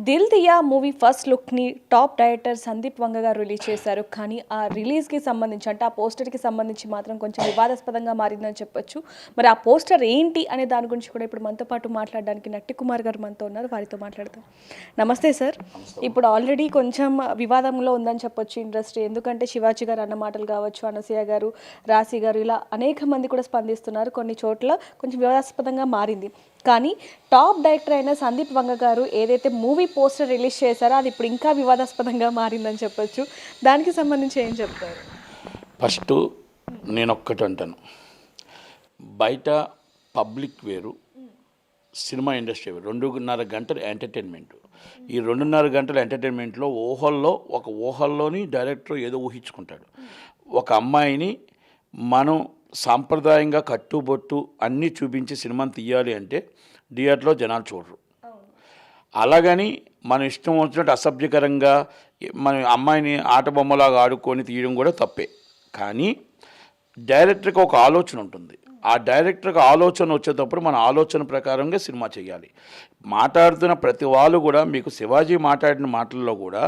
Dil Diya movie first లుక్ని top director Sandeep Vanga గారు release చేశారు. కానీ ఆ రిలీజ్కి సంబంధించి అంటే ఆ పోస్టర్కి సంబంధించి మాత్రం కొంచెం వివాదాస్పదంగా మారిందని చెప్పొచ్చు. మరి ఆ పోస్టర్ ఏంటి అనే దాని గురించి కూడా ఇప్పుడు మనతో పాటు మాట్లాడడానికి నట్టి కుమార్ గారు మనతో ఉన్నారు. వారితో మాట్లాడతాం. నమస్తే సార్. ఇప్పుడు ఆల్రెడీ కొంచెం వివాదంలో ఉందని చెప్పొచ్చు ఇండస్ట్రీ. ఎందుకంటే శివాజీ గారు అన్న మాటలు కావచ్చు, అనసూయ గారు, రాశి గారు ఇలా అనేక మంది కూడా స్పందిస్తున్నారు. కొన్ని చోట్ల కొంచెం వివాదాస్పదంగా మారింది. కానీ టాప్ డైరెక్టర్ అయిన సందీప్ వంగ గారు ఏదైతే మూవీ పోస్టర్ రిలీజ్ చేశారో అది ఇప్పుడు ఇంకా వివాదాస్పదంగా మారిందని చెప్పొచ్చు. దానికి సంబంధించి ఏం చెప్తారు? ఫస్ట్ నేను ఒక్కటి అంటాను, బయట పబ్లిక్ వేరు, సినిమా ఇండస్ట్రీ వేరు. 2.5 గంటలు ఎంటర్టైన్మెంట్. ఈ 2.5 గంటల ఎంటర్టైన్మెంట్లో ఊహల్లోని డైరెక్టర్ ఏదో ఊహించుకుంటాడు. ఒక అమ్మాయిని మనం సాంప్రదాయంగా కట్టుబొట్టు అన్నీ చూపించి సినిమాని తీయాలి అంటే థియేటర్లో జనాలు చూడరు. అలాగని మన ఇష్టం వచ్చినట్టు అసభ్యకరంగా మన అమ్మాయిని ఆట బొమ్మలాగా ఆడుకొని తీయడం కూడా తప్పే. కానీ డైరెక్టర్కి ఒక ఆలోచన ఉంటుంది. ఆ డైరెక్టర్కి ఆలోచన వచ్చేటప్పుడు మన ఆలోచన ప్రకారంగా సినిమా చేయాలి. మాట్లాడుతున్న ప్రతి వాళ్ళు కూడా, మీకు శివాజీ మాట్లాడిన మాటల్లో కూడా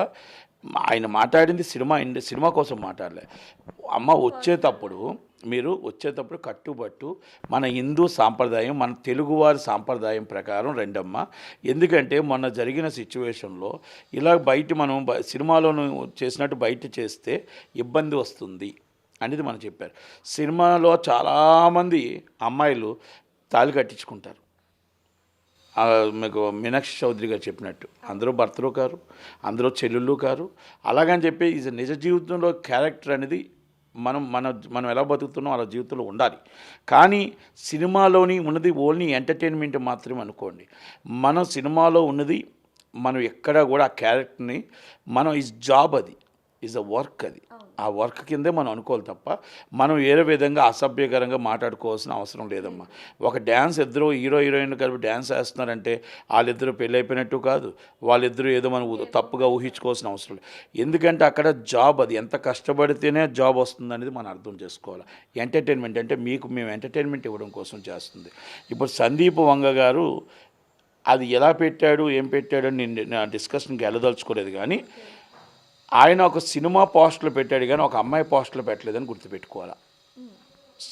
ఆయన మాట్లాడింది సినిమా కోసం మాట్లాడలే. మీరు వచ్చేటప్పుడు కట్టుబట్టు మన హిందూ సాంప్రదాయం, మన తెలుగువారి సాంప్రదాయం ప్రకారం రెండమ్మ. ఎందుకంటే మొన్న జరిగిన సిచ్యువేషన్లో ఇలా మనం సినిమాలోను చేసినట్టు బయట చేస్తే ఇబ్బంది వస్తుంది అనేది మనం చెప్పారు. సినిమాలో చాలామంది అమ్మాయిలు తాళి కట్టించుకుంటారు. మీకు మీనాక్షి చౌదరి గారు చెప్పినట్టు అందరూ భర్తలు కారు, అందరూ చెల్లెళ్ళు కారు. అలాగని చెప్పి ఇది నిజ జీవితంలో క్యారెక్టర్ అనేది మనం ఎలా బతుకుతున్నాం అలా జీవితంలో ఉండాలి. కానీ సినిమాలోని ఉన్నది ఓన్లీ ఎంటర్టైన్మెంట్ మాత్రమే అనుకోండి. మన సినిమాలో ఉన్నది మనం ఎక్కడ కూడా ఆ క్యారెక్టర్ని జాబ్, అది అ వర్క్, అది ఆ వర్క్ కిందే మనం అనుకోవాలి తప్ప మనం వేరే విధంగా అసభ్యకరంగా మాట్లాడుకోవాల్సిన అవసరం లేదమ్మా. ఒక డ్యాన్స్ ఇద్దరు హీరోయిన్ కలిపి డ్యాన్స్ వేస్తున్నారంటే వాళ్ళిద్దరూ పెళ్ళి అయిపోయినట్టు కాదు, వాళ్ళిద్దరూ ఏదో మనం తప్పుగా ఊహించుకోవాల్సిన అవసరం లేదు. ఎందుకంటే అక్కడ జాబ్, అది ఎంత కష్టపడితేనే జాబ్ వస్తుంది అనేది మనం అర్థం చేసుకోవాలి. ఎంటర్టైన్మెంట్ అంటే మేము ఎంటర్టైన్మెంట్ ఇవ్వడం కోసం చేస్తుంది. ఇప్పుడు సందీప్ వంగ గారు అది ఎలా పెట్టాడు, ఏం పెట్టాడు అని నేను డిస్కషన్కి వెళ్ళదలుచుకోలేదు. కానీ ఆయన ఒక సినిమా పోస్టులు పెట్టాడు, కానీ ఒక అమ్మాయి పోస్టులు పెట్టలేదని గుర్తుపెట్టుకోవాలి.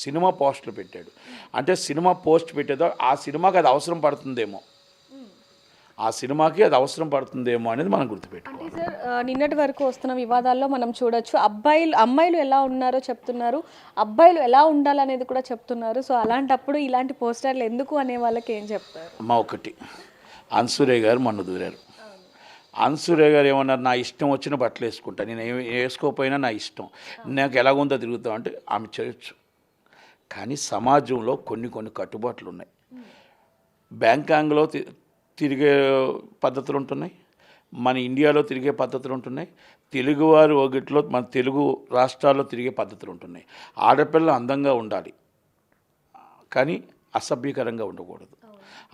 సినిమా పోస్టులు పెట్టాడు అంటే సినిమా పోస్ట్ పెట్టేదో ఆ సినిమాకి అది అవసరం పడుతుందేమో, అనేది మనం గుర్తుపెట్టుకోవాలి. అంటే సార్, నిన్నటి వరకు వస్తున్న వివాదాల్లో మనం చూడొచ్చు, అమ్మాయిలు ఎలా ఉన్నారో చెప్తున్నారు, అబ్బాయిలు ఎలా ఉండాలనేది కూడా చెప్తున్నారు. సో అలాంటప్పుడు ఇలాంటి పోస్టర్లు ఎందుకు అనే వాళ్ళకి ఏం చెప్తారు? ఒకటి, అన్సూర్య గారు మొన్న దూరారు. అన్సూర్య గారు ఏమన్నారు, నా ఇష్టం వచ్చిన బట్టలు వేసుకుంటా, నేను వేసుకోకపోయినా నా ఇష్టం, నాకు ఎలాగుందో తిరుగుతాం అంటే ఆమె చేయొచ్చు. కానీ సమాజంలో కొన్ని కట్టుబాట్లు ఉన్నాయి. బ్యాంకాంగ్లో తిరిగే పద్ధతులు ఉంటున్నాయి, మన ఇండియాలో తిరిగే పద్ధతులు ఉంటున్నాయి, తెలుగువారు ఒకటిలో మన తెలుగు రాష్ట్రాల్లో తిరిగే పద్ధతులు ఉంటున్నాయి. ఆడపిల్ల అందంగా ఉండాలి కానీ అసభ్యకరంగా ఉండకూడదు.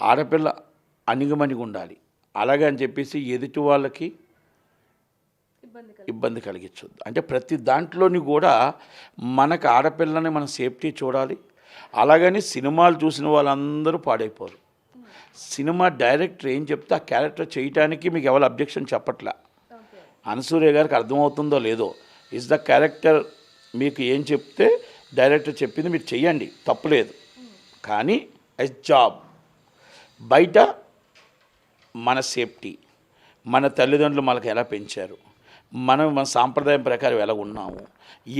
ఆడపిల్ల అణిగిమణిగి ఉండాలి, అలాగే అని చెప్పేసి ఎదుటి వాళ్ళకి ఇబ్బంది కలిగించొద్దు. అంటే ప్రతి దాంట్లోని కూడా మనకు ఆడపిల్లని మనం సేఫ్టీ చూడాలి. అలాగని సినిమాలు చూసిన వాళ్ళందరూ పాడైపోరు. సినిమా డైరెక్టర్ ఏం చెప్తే ఆ క్యారెక్టర్ చేయటానికి మీకు ఎవరు అబ్జెక్షన్ చెప్పట్లా. అనసూయ గారికి అర్థమవుతుందో లేదో, ఇస్ ద క్యారెక్టర్, మీకు ఏం చెప్తే డైరెక్టర్ చెప్పింది మీరు చెయ్యండి, తప్పులేదు. కానీ యాజ్ జాబ్ బయట మన సేఫ్టీ, మన తల్లిదండ్రులు మనకు ఎలా పెంచారు, మన సాంప్రదాయం ప్రకారం ఎలా ఉన్నాము,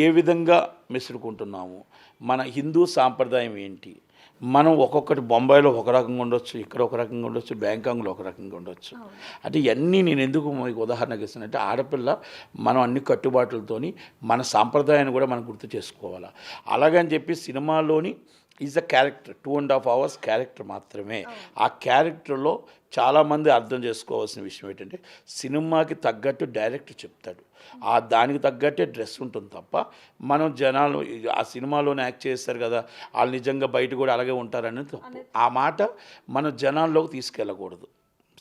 ఏ విధంగా మెసులుకుంటున్నాము, మన హిందూ సాంప్రదాయం ఏంటి, మనం ఒక్కొక్కటి బొంబాయిలో ఒక రకంగా ఉండొచ్చు, ఇక్కడ ఒక రకంగా ఉండొచ్చు, బ్యాంకాంగ్లో ఒక రకంగా ఉండొచ్చు. అంటే ఇవన్నీ నేను ఎందుకు మీకు ఉదాహరణకు ఇస్తానంటే ఆడపిల్ల మనం అన్ని కట్టుబాట్లతోని మన సాంప్రదాయాన్ని కూడా మనం గుర్తు చేసుకోవాలి. అలాగని చెప్పి సినిమాలోని is a character, 2.5 hours character మాత్రమే. ఆ క్యారెక్టర్లో చాలామంది అర్థం చేసుకోవాల్సిన విషయం ఏంటంటే సినిమాకి తగ్గట్టు డైరెక్టర్ చెప్తాడు, దానికి తగ్గట్టే డ్రెస్ ఉంటుంది తప్ప మనం జనాలు ఆ సినిమాలోనే యాక్ట్ చేస్తారు కదా వాళ్ళు నిజంగా బయట కూడా అలాగే ఉంటారని తప్పు. ఆ మాట మన జనాల్లోకి తీసుకెళ్ళకూడదు.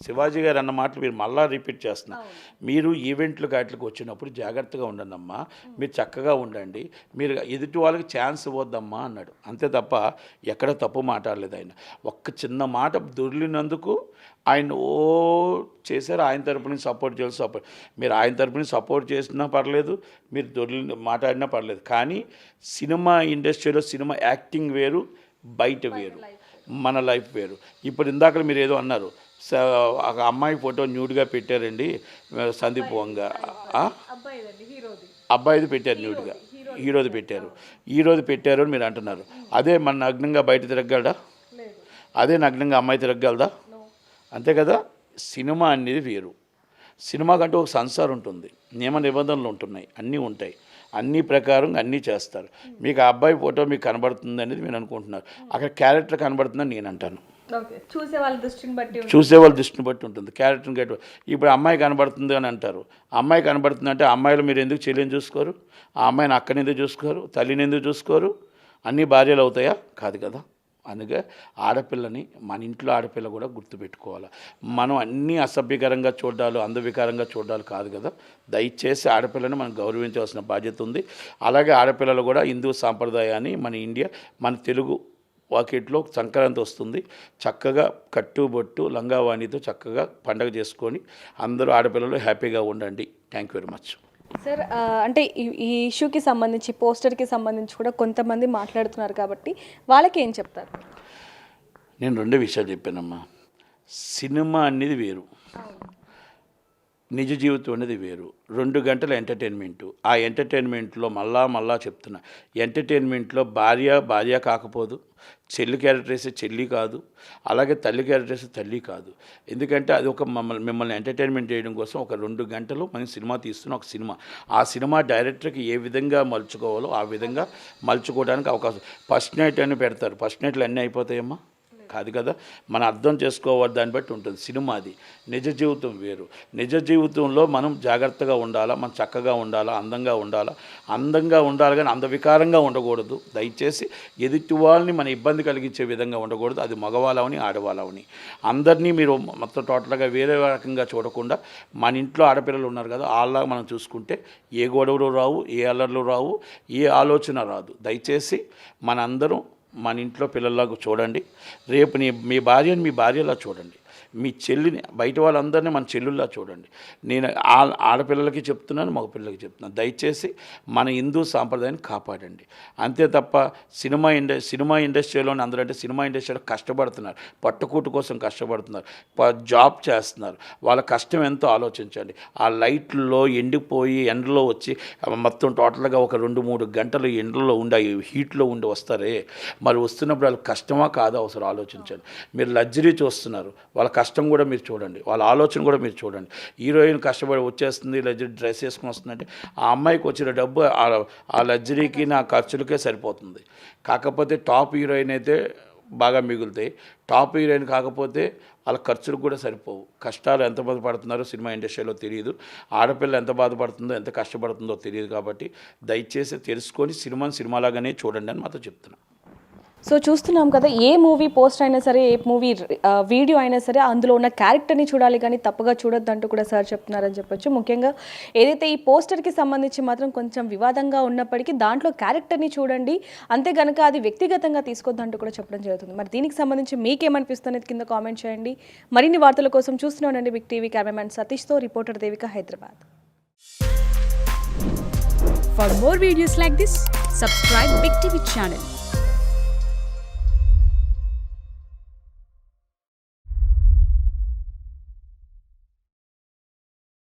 శివాజీ గారు అన్న మాటలు మీరు మళ్ళా రిపీట్ చేస్తున్నారు. మీరు ఈవెంట్లు వాటికి వచ్చినప్పుడు జాగ్రత్తగా ఉండండి అమ్మా, మీరు చక్కగా ఉండండి, మీరు ఎదుటి వాళ్ళకి ఛాన్స్ ఇవ్వద్దమ్మా అన్నాడు. అంతే తప్ప ఎక్కడ తప్పు మాట్లాడలేదు ఆయన. ఒక్క చిన్న మాట దొర్లినందుకు ఆయన చేశారు. ఆయన తరపు నుంచి సపోర్ట్ చేయాలి. మీరు ఆయన తరపు నుంచి సపోర్ట్ చేసినా పర్లేదు, మీరు మాట్లాడినా పర్లేదు. కానీ సినిమా ఇండస్ట్రీలో సినిమా యాక్టింగ్ వేరు, బయట వేరు, మన లైఫ్ వేరు. ఇప్పుడు ఇందాక మీరు ఏదో అన్నారు, ఒక అమ్మాయి ఫోటో న్యూడ్గా పెట్టారండి సందీప్ వంగ, అబ్బాయిది పెట్టారు న్యూడ్గా, హీరోది పెట్టారు అని మీరు అంటున్నారు. అదే మన నగ్నంగా బయట తిరగలడా? అదే నగ్నంగా అమ్మాయి తిరగలదా? అంతే కదా. సినిమా అనేది వేరు. సినిమా కంటే ఒక సంసారం ఉంటుంది, నియమ నిబంధనలు ఉంటున్నాయి, అన్నీ ఉంటాయి, అన్ని ప్రకారం అన్నీ చేస్తారు. మీకు ఆ అబ్బాయి ఫోటో మీకు కనబడుతుంది అనేది మీరు అనుకుంటున్నారు, అక్కడ క్యారెక్టర్ కనబడుతుందని నేను అంటాను. చూసే వాళ్ళ దృష్టిని బట్టి ఉంటుంది క్యారెక్టర్ని గట్టి. ఇప్పుడు అమ్మాయి కనబడుతుంది అని అంటారు. అమ్మాయి కనబడుతుంది అంటే అమ్మాయిలు మీరు ఎందుకు చెల్లిని చూసుకోరు? ఆ అమ్మాయిని అక్కని ఎందుకు చూసుకోరు? తల్లిని ఎందుకు చూసుకోరు? అన్ని భార్యలు అవుతాయా? కాదు కదా. అందుకే ఆడపిల్లని, మన ఇంట్లో ఆడపిల్ల కూడా గుర్తుపెట్టుకోవాలి. మనం అన్నీ అసభ్యకరంగా చూడాలి, అందవికారంగా చూడాలి కాదు కదా. దయచేసి ఆడపిల్లని మనం గౌరవించవలసిన బాధ్యత ఉంది. అలాగే ఆడపిల్లలు కూడా హిందూ సాంప్రదాయాన్ని, మన తెలుగు వాకిట్లో సంక్రాంతి వస్తుంది, చక్కగా కట్టుబొట్టు లంగావాణితో చక్కగా పండగ చేసుకొని అందరూ ఆడపిల్లలు హ్యాపీగా ఉండండి. Thank you very much. Sir, అంటే ఈ ఇష్యూకి సంబంధించి, పోస్టర్కి సంబంధించి కూడా కొంతమంది మాట్లాడుతున్నారు కాబట్టి వాళ్ళకి ఏం చెప్తారు? నేను రెండే విషయాలు చెప్పానమ్మా. సినిమా అనేది వేరు, నిజ జీవితం అనేది వేరు. 2 గంటల ఎంటర్టైన్మెంటు. ఆ ఎంటర్టైన్మెంట్లో మళ్ళా చెప్తున్నా, ఎంటర్టైన్మెంట్లో భార్య కాకపోదు, చెల్లి క్యారెక్టర్ వేసే చెల్లి కాదు, అలాగే తల్లి క్యారెక్టర్ వేసే తల్లి కాదు. ఎందుకంటే అది ఒక మిమ్మల్ని ఎంటర్టైన్మెంట్ చేయడం కోసం ఒక 2 గంటలు మనం సినిమా తీస్తున్న ఒక సినిమా. ఆ సినిమా డైరెక్టర్కి ఏ విధంగా మలుచుకోవాలో ఆ విధంగా మలుచుకోవడానికి అవకాశం. ఫస్ట్ నైట్ అని పెడతారు, ఫస్ట్ నైట్లు అన్నీ అయిపోతాయమ్మా? కాదు కదా. మనం అర్థం చేసుకోవాలి, దాన్ని బట్టి ఉంటుంది. సినిమా అది, నిజ జీవితం వేరు. నిజ జీవితంలో మనం జాగ్రత్తగా ఉండాలా, మనం చక్కగా ఉండాలా, అందంగా ఉండాలి కానీ అందవికారంగా ఉండకూడదు. దయచేసి ఎదుటి వాళ్ళని మన ఇబ్బంది కలిగించే విధంగా ఉండకూడదు. అది మగవాళ్ళవని ఆడవాళ్ళవని అందరినీ మీరు మొత్తం టోటల్గా వేరే రకంగా చూడకుండా మన ఇంట్లో ఆడపిల్లలు ఉన్నారు కదా, వాళ్ళలాగా మనం చూసుకుంటే ఏ గొడవలు రావు, ఏ అల్లర్లు రావు, ఏ ఆలోచన రాదు. దయచేసి మనందరం మన ఇంట్లో పిల్లల్లాగా చూడండి. రేపు మీ భార్యని మీ భార్యలా చూడండి, మీ చెల్లిని, బయట వాళ్ళందరినీ మన చెల్లుల్లా చూడండి. నేను ఆడపిల్లలకి చెప్తున్నాను, మగ పిల్లలకి చెప్తున్నాను. దయచేసి మన హిందూ సాంప్రదాయాన్ని కాపాడండి. అంతే తప్ప సినిమా ఇండస్ట్రీలోని అందరంటే సినిమా ఇండస్ట్రీలో కష్టపడుతున్నారు, పట్టుకూటు కోసం కష్టపడుతున్నారు, జాబ్ చేస్తున్నారు. వాళ్ళ కష్టం ఎంతో ఆలోచించండి. ఆ లైట్లో ఎండిపోయి ఎండలో వచ్చి మొత్తం టోటల్గా ఒక 2-3 గంటలు ఎండలో ఉండి హీట్లో ఉండి వస్తారే, మరి వస్తున్నప్పుడు వాళ్ళకి కష్టమా కాదా అవసరం ఆలోచించండి. మీరు లగ్జరీ చూస్తున్నారు, వాళ్ళ కష్టం కూడా మీరు చూడండి, వాళ్ళ ఆలోచన కూడా మీరు చూడండి. హీరోయిన్ కష్టపడి వచ్చేస్తుంది, లగ్జరీ డ్రెస్ వేసుకుని వస్తుందంటే ఆ అమ్మాయికి వచ్చిన డబ్బు ఆ లగ్జరీకి నా ఖర్చులకే సరిపోతుంది. కాకపోతే టాప్ హీరోయిన్ అయితే బాగా మిగులుతాయి, టాప్ హీరోయిన్ కాకపోతే వాళ్ళ ఖర్చులకు కూడా సరిపోవు. కష్టాలు ఎంత బాధపడుతున్నారో సినిమా ఇండస్ట్రీలో తెలియదు, ఆడపిల్ల ఎంత బాధపడుతుందో ఎంత కష్టపడుతుందో తెలియదు. కాబట్టి దయచేసి తెలుసుకొని సినిమాలాగానే చూడండి అని మాతో చెప్తున్నాను. సో చూస్తున్నాం కదా, ఏ మూవీ పోస్ట్ అయినా సరే, ఏ మూవీ వీడియో అయినా సరే అందులో ఉన్న క్యారెక్టర్ని చూడాలి కానీ తప్పుగా చూడొద్దు అంటూ కూడా సార్ చెప్తున్నారని చెప్పొచ్చు. ముఖ్యంగా ఏదైతే ఈ పోస్టర్కి సంబంధించి మాత్రం కొంచెం వివాదంగా ఉన్నప్పటికీ దాంట్లో క్యారెక్టర్ని చూడండి, అంతే కనుక అది వ్యక్తిగతంగా తీసుకోవద్దు అంటూ కూడా చెప్పడం జరుగుతుంది. మరి దీనికి సంబంధించి మీకేమనిపిస్తుంది కింద కామెంట్ చేయండి. మరిన్ని వార్తల కోసం చూస్తున్నానండి బిగ్ టీవీ. కెమెరామ్యాన్ సతీష్తో reporter Devika, Hyderabad. For more videos like this, subscribe Big TV channel.